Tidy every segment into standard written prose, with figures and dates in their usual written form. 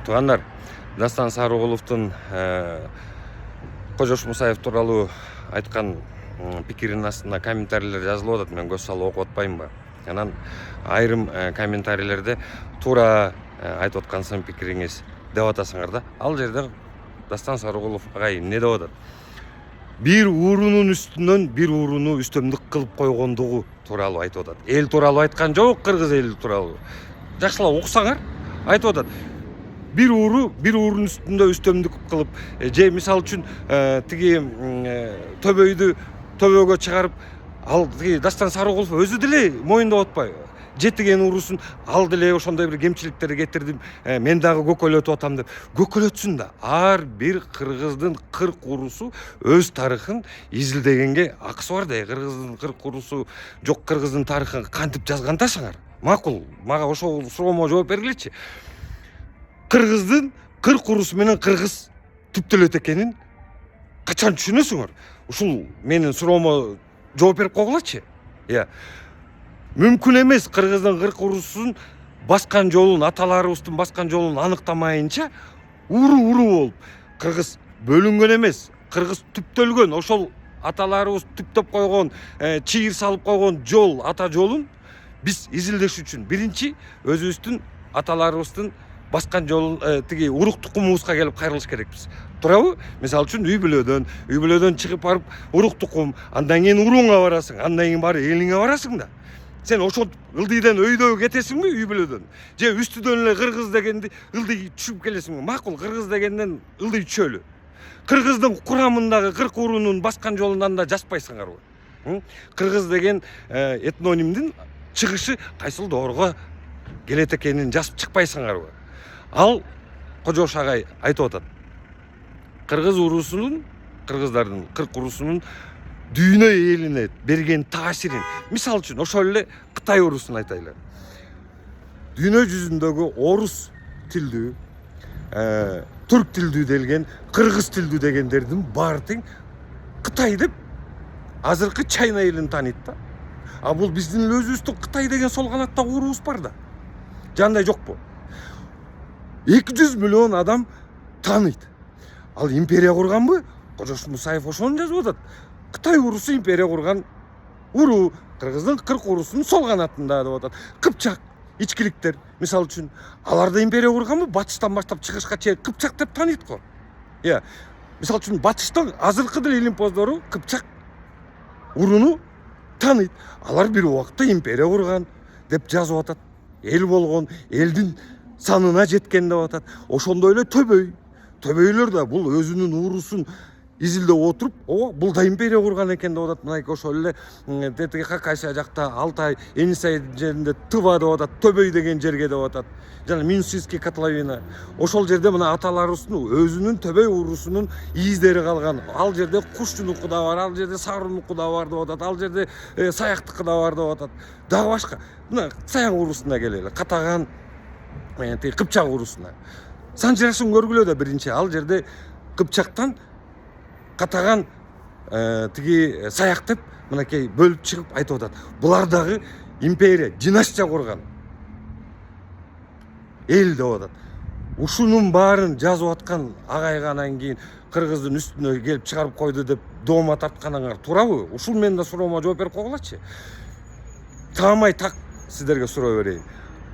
Туугандар, Дастан Сарыгуловдун Кожош Мусаев тууралуу айткан пикиринин астына комментарийлер жазылып атат. Мен көз салып окуп атпаймынбы? Анан айрым комментарийлерде туура айтып аткансың пикириңиз деп атасыңар да. Ал жерде Дастан Сарыгулов агай эмне деп атат? Бир уурунун үстүнөн бир ууруну үстөмдүк кылып койгондугу тууралуу айтып атат. Эл тууралуу айткан жок, кыргыз эли тууралуу. Жакшылап окусаңар айтып атат. Бир уурунун үстүндө үстөмдүк кылып, же мисалы үчүн тиги төбөгө чыгарып, ал тиги Дастан Сарыгулов өзү деле моюндоп атпайбы? Жетиген уурусун ал деле ошондой бир кемчиликтерди кетирдим, мен дагы көкөлөтүп атам деп. Көкөлөтсүн да, ар бир кыргыздын 40 уурусу өз тарыхын изилдегенге акысы бар да. Кыргыздын 40 уурусу жок, кыргыздын тарыхын кантип жазгантасыңар? Макул, мага ошол суроомо жооп бергилечи. Кыргыздын 40 урусу менен кыргыз түптөлөт экенин качан түшүнөсүңөр? Ушул менин суроомо жооп берип койгулачы. Мүмкүн эмес кыргыздын 40 урусун баскан жолун, аталарыбыздын баскан жолун аныктамайынча уру болуп, кыргыз бөлүнгөн эмес, кыргыз түптөлгөн, ошол аталарыбыз түптөп койгон, чийир салып койгон жол, ата жолун биз изилдеш үчүн биринчи өзүбүздүн аталарыбыздын баскан жолун тиги урук тукумубузга келип кайрылыш керекпиз. Туурабы? Мисалы үчүн үй бүлөдөн чыгып барып урук тукум, андан кийин урууңа барасың, андан кийин барып элиңе барасың да. Сен ошол ылдыйдан өйдөгө кетесиңби үй бүлөдөн? Же үстүдөн эле кыргыз дегенди ылдый түшүп келесиңби? Макул, кыргыз дегенден ылдый түшөлү. Кыргыздын курамындагы 40 уруунун баскан жолунан да жазбайсыңарбы? Кыргыз деген этнонимдин чыгышы кайсыл доорго келет экенин жазып чыкпайсыңарбы? Ал Кожош агай айтып атат. Кыргыздардын 40 урусунун дүйнө элине берген таасирин, мисалы үчүн ошол эле Кытай урусун айтайлы. Дүйнө жүзүндөгү орус тилдүү, түрк тилдүү делген, кыргыз тилдүү дегендердин баары тең Кытай деп азыркы Чайна элин тааныйт да. А бул биздин өзүбүздүн Кытай деген сол канаттагы уруубуз бар да. Жандай жокпу? 200 миллион адам тааныйт. Ал империя курганбы? Кожош Мусаев ошону жазып атат. Кытай урусу империя курган уруу, кыргыздын 40 урусунун сол канатында деп атат. Кыпчак, ичкиликтер, мисалы үчүн, алар да империя курганбы? Батыштан баштап чыгышка чейин Кыпчак деп тааныйт го. Мисалы үчүн батыштан азыркы деле илимпоздору Кыпчак уруну тааныйт. Алар бир убакта империя курган деп жазып атат. Эл болгон, элдин санына жеткен деп атат. Ошондой эле төбөйлөр да бул өзүнүн урусун изилдеп отуруп, бул да империя курган экен деп атат. Мынайки ошол эле тетиги Хакасия жакта Алтай, Енисей жеринде Тыва деп атат, төбөй деген жерге деп атат. Жана Минсийский котловина. Ошол жерде мына аталарыбыздын өзүнүн төбөй урусунун издери калган. Ал жерде Кушчунуку да бар, ал жерде Сарунуку да бар деп атат, ал жерде Саяктыкы да бар деп атат. Дагы башка. Мына Саян урусуна келели. Катаган Кыпчак урусуна. Санжырашын көргүлө да биринчи. Ал жерде Кыпчактан Катаган тиги Саяк деп мынакей бөлүп чыгып айтып атат. Булар дагы империя, династия курган эл деп атат. Ушунун баарын жазып аткан агайга анан кийин кыргыздын үстүнө келип чыгарып койду деп доoma тартканыңар туурабы? Ушул менин да суроомо жооп берип койгулачы. Таамай так сиздерге суроо берейин.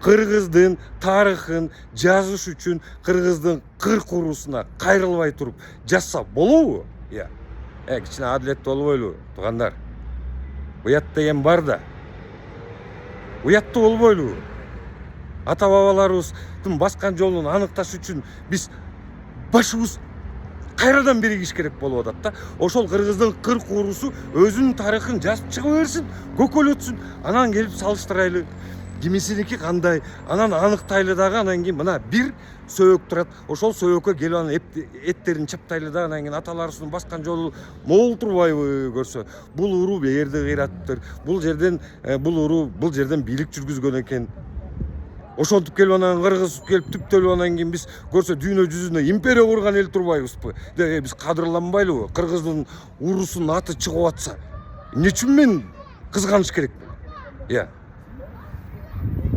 Кыргыздын тарыхын жазыш үчүн кыргыздын 40 урусуна кайрылбай туруп жазса болобу? Кичине адилеттүү болбойлу, туугандар? Уят деген бар да. Уяттуу болбойлу. Ата бабаларыбыздын баскан жолун аныкташ үчүн биз башыбыз кайрадан биригиш керек болуп атат да. Ошол кыргыздын 40 урусу өзүнүн тарыхын жазып чыга берсин, көкөлөтсүн, анан келип салыштырайлы. Кимисиники кандай, анан аныктайлы дагы, анан кийин мына бир сөйөк турат. Ошол сөйөккө келип анан эттерин чаптайлы да, анан кийин аталарыбыздын баскан жолу молтурбайбы көрсө. Бул уруу бээрди кыйраттыр. Бул жерден бийлик жүргүзгөн экен. Ошентип келип анан кыргыз келип түптөлүп анан кийин биз көрсө дүйнө жүзүнө империя курган эл турбайбызбы? Биз кадырланбайлыбы? Кыргыздын урусунун аты чыгып атса, эмне үчүн мен кызганыш керекпин?